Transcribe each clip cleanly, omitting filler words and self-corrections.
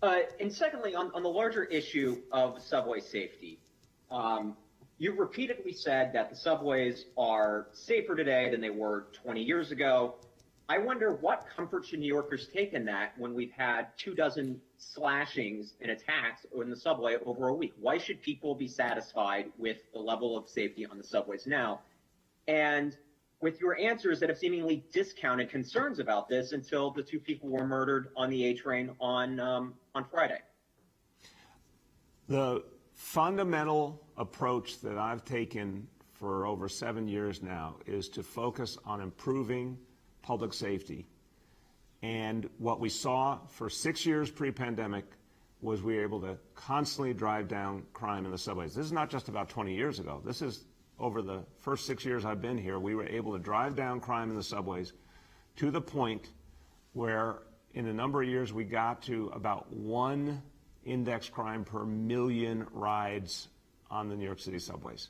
And secondly, on the larger issue of subway safety, you've repeatedly said that the subways are safer today than they were 20 years ago. I wonder what comfort should New Yorkers take in that when we've had 24 slashings and attacks in the subway over a week? Why should people be satisfied with the level of safety on the subways now? And with your answers that have seemingly discounted concerns about this until the two people were murdered on the A train on Friday. The fundamental approach that I've taken for over 7 years now is to focus on improving public safety. And what we saw for 6 years pre-pandemic was we were able to constantly drive down crime in the subways. This is not just about 20 years ago. This is over the first 6 years I've been here, we were able to drive down crime in the subways to the point where in a number of years we got to about 1 index crime per million rides on the New York City subways.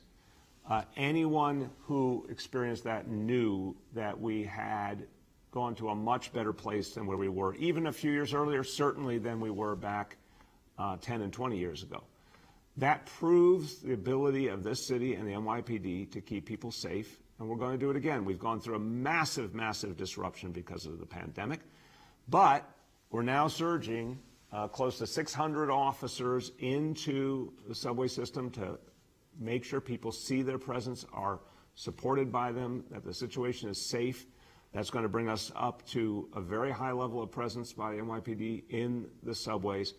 Anyone who experienced that knew that we had gone to a much better place than where we were, even a few years earlier, certainly than we were back 10 and 20 years ago. That proves the ability of this city and the NYPD to keep people safe, and we're going to do it again. We've gone through a massive, massive disruption because of the pandemic, but we're now surging close to 600 officers into the subway system to make sure people see their presence, are supported by them, that the situation is safe. That's going to bring us up to a very high level of presence by the NYPD in the subways.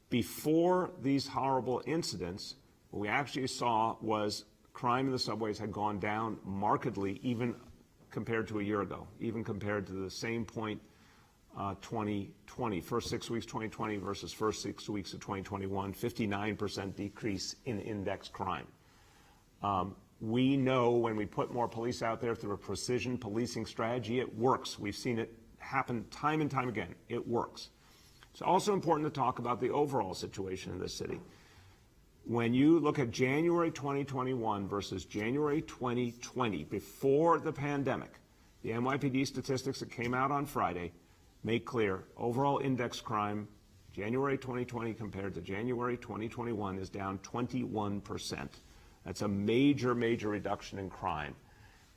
Before these horrible incidents, what we actually saw was crime in the subways had gone down markedly, even compared to a year ago, even compared to the same point 2020, first 6 weeks 2020 versus first 6 weeks of 2021, 59% decrease in index crime. We know when we put more police out there through a precision policing strategy, it works. We've seen it happen time and time again. It works. It's also important to talk about the overall situation in this city. When you look at January 2021 versus January 2020, before the pandemic, the NYPD statistics that came out on Friday make clear overall index crime, January 2020 compared to January 2021 is down 21%. That's a major, major reduction in crime.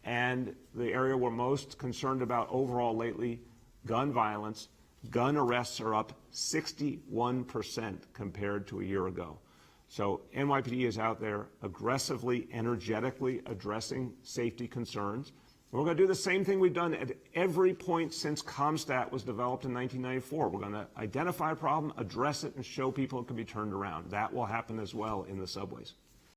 And the area we're most concerned about overall lately, gun violence, gun arrests are up 61% compared to a year ago. So NYPD is out there aggressively, energetically addressing safety concerns. We're going to do the same thing we've done at every point since CompStat was developed in 1994. We're going to identify a problem, address it, and show people it can be turned around. That will happen as well in the subways.